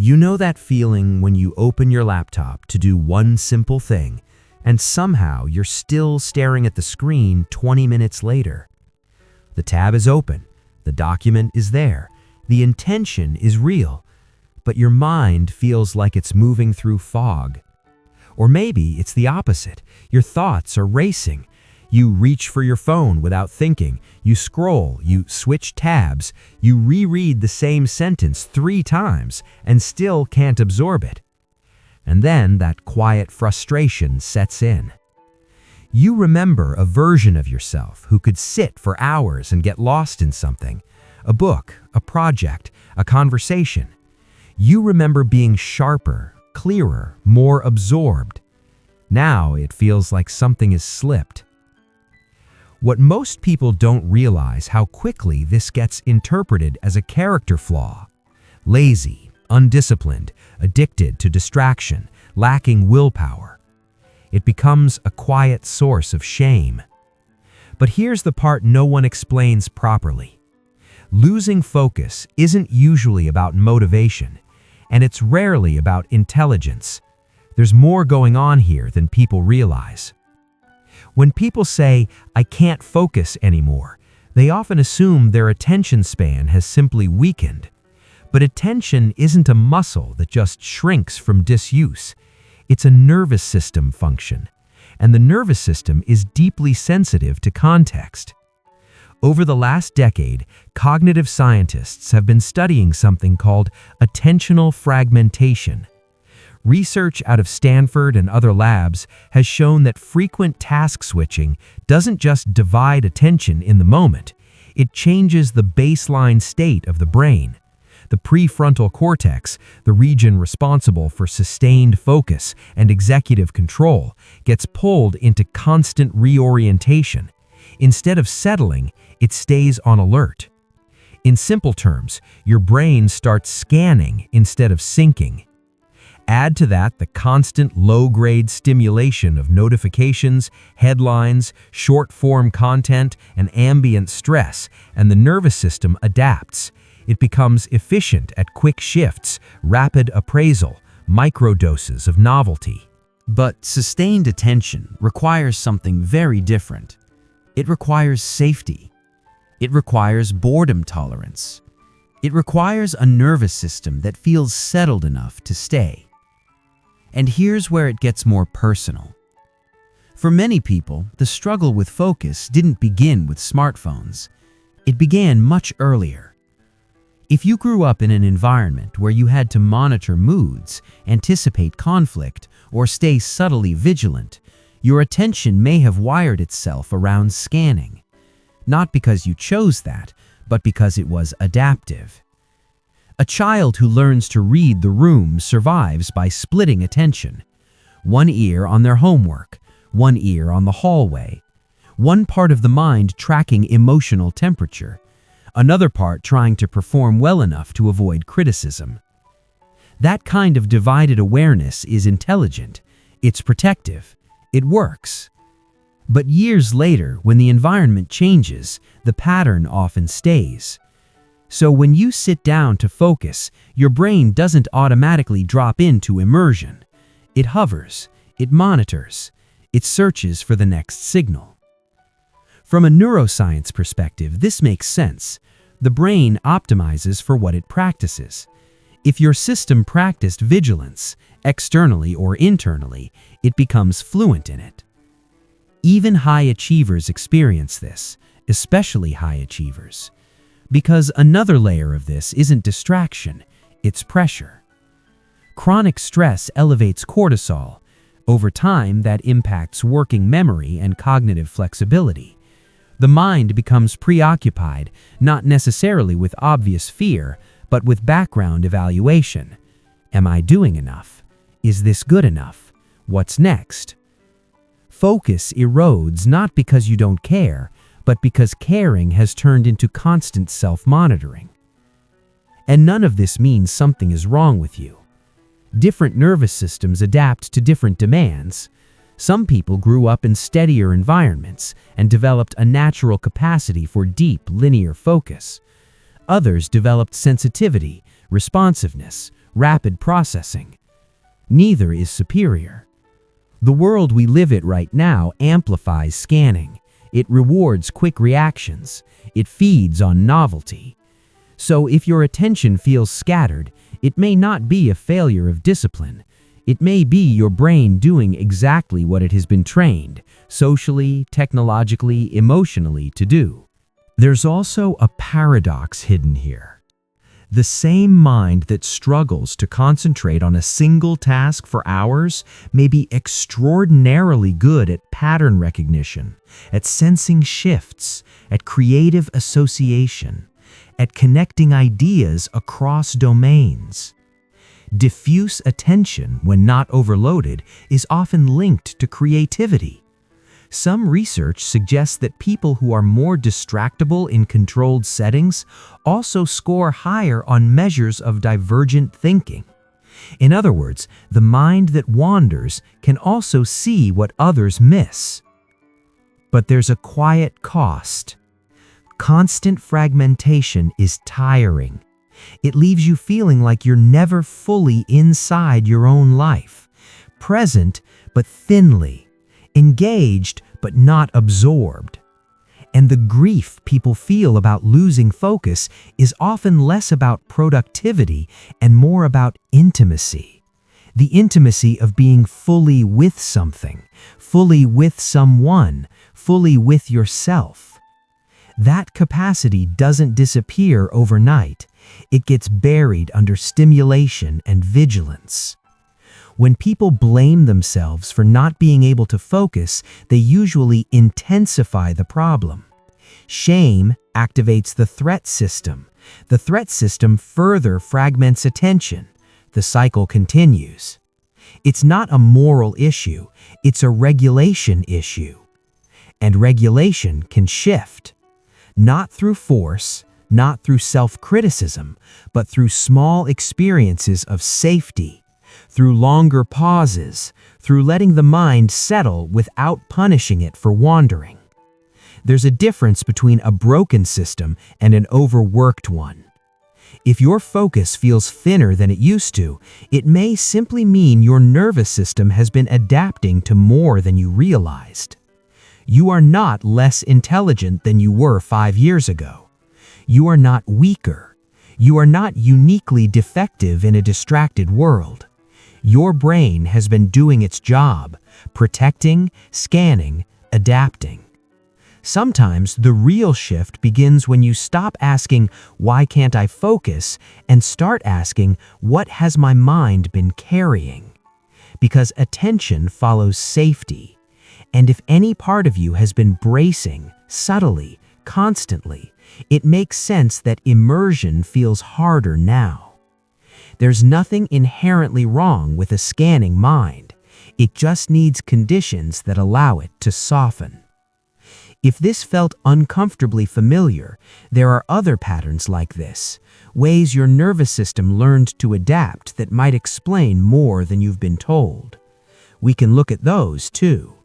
You know that feeling when you open your laptop to do one simple thing, and somehow you're still staring at the screen 20 minutes later. The tab is open, the document is there, the intention is real, but your mind feels like it's moving through fog. Or maybe it's the opposite. Your thoughts are racing. You reach for your phone without thinking. You scroll, you switch tabs, you reread the same sentence 3 times and still can't absorb it. And then that quiet frustration sets in. You remember a version of yourself who could sit for hours and get lost in something, a book, a project, a conversation. You remember being sharper, clearer, more absorbed. Now it feels like something has slipped. What most people don't realize how quickly this gets interpreted as a character flaw. Lazy, undisciplined, addicted to distraction, lacking willpower. It becomes a quiet source of shame. But here's the part no one explains properly. Losing focus isn't usually about motivation, and it's rarely about intelligence. There's more going on here than people realize. When people say, "I can't focus anymore," they often assume their attention span has simply weakened. But attention isn't a muscle that just shrinks from disuse. It's a nervous system function, and the nervous system is deeply sensitive to context. Over the last decade, cognitive scientists have been studying something called attentional fragmentation. Research out of Stanford and other labs has shown that frequent task switching doesn't just divide attention in the moment, it changes the baseline state of the brain. The prefrontal cortex, the region responsible for sustained focus and executive control, gets pulled into constant reorientation. Instead of settling, it stays on alert. In simple terms, your brain starts scanning instead of syncing. Add to that the constant low-grade stimulation of notifications, headlines, short-form content, and ambient stress, and the nervous system adapts. It becomes efficient at quick shifts, rapid appraisal, microdoses of novelty. But sustained attention requires something very different. It requires safety. It requires boredom tolerance. It requires a nervous system that feels settled enough to stay. And here's where it gets more personal. For many people, the struggle with focus didn't begin with smartphones. It began much earlier. If you grew up in an environment where you had to monitor moods, anticipate conflict, or stay subtly vigilant, your attention may have wired itself around scanning. Not because you chose that, but because it was adaptive. A child who learns to read the room survives by splitting attention. One ear on their homework, one ear on the hallway. One part of the mind tracking emotional temperature, another part trying to perform well enough to avoid criticism. That kind of divided awareness is intelligent, it's protective, it works. But years later, when the environment changes, the pattern often stays. So when you sit down to focus, your brain doesn't automatically drop into immersion. It hovers, it monitors, it searches for the next signal. From a neuroscience perspective, this makes sense. The brain optimizes for what it practices. If your system practiced vigilance, externally or internally, it becomes fluent in it. Even high achievers experience this, especially high achievers. Because another layer of this isn't distraction, it's pressure. Chronic stress elevates cortisol. Over time, that impacts working memory and cognitive flexibility. The mind becomes preoccupied, not necessarily with obvious fear, but with background evaluation. Am I doing enough? Is this good enough? What's next? Focus erodes not because you don't care, but because caring has turned into constant self-monitoring. And none of this means something is wrong with you. Different nervous systems adapt to different demands. Some people grew up in steadier environments and developed a natural capacity for deep, linear focus. Others developed sensitivity, responsiveness, rapid processing. Neither is superior. The world we live in right now amplifies scanning. It rewards quick reactions. It feeds on novelty. So if your attention feels scattered, it may not be a failure of discipline. It may be your brain doing exactly what it has been trained, socially, technologically, emotionally, to do. There's also a paradox hidden here. The same mind that struggles to concentrate on a single task for hours may be extraordinarily good at pattern recognition, at sensing shifts, at creative association, at connecting ideas across domains. Diffuse attention, when not overloaded, is often linked to creativity. Some research suggests that people who are more distractible in controlled settings also score higher on measures of divergent thinking. In other words, the mind that wanders can also see what others miss. But there's a quiet cost. Constant fragmentation is tiring. It leaves you feeling like you're never fully inside your own life, present but thinly, engaged but not absorbed. And the grief people feel about losing focus is often less about productivity and more about intimacy. The intimacy of being fully with something, fully with someone, fully with yourself. That capacity doesn't disappear overnight. It gets buried under stimulation and vigilance. When people blame themselves for not being able to focus, they usually intensify the problem. Shame activates the threat system. The threat system further fragments attention. The cycle continues. It's not a moral issue, it's a regulation issue. And regulation can shift. Not through force, not through self-criticism, but through small experiences of safety, through longer pauses, through letting the mind settle without punishing it for wandering. There's a difference between a broken system and an overworked one. If your focus feels thinner than it used to, it may simply mean your nervous system has been adapting to more than you realized. You are not less intelligent than you were 5 years ago. You are not weaker. You are not uniquely defective in a distracted world. Your brain has been doing its job, protecting, scanning, adapting. Sometimes the real shift begins when you stop asking, "Why can't I focus?" and start asking, "What has my mind been carrying?" Because attention follows safety. And if any part of you has been bracing, subtly, constantly, it makes sense that immersion feels harder now. There's nothing inherently wrong with a scanning mind. It just needs conditions that allow it to soften. If this felt uncomfortably familiar, there are other patterns like this, ways your nervous system learned to adapt that might explain more than you've been told. We can look at those too.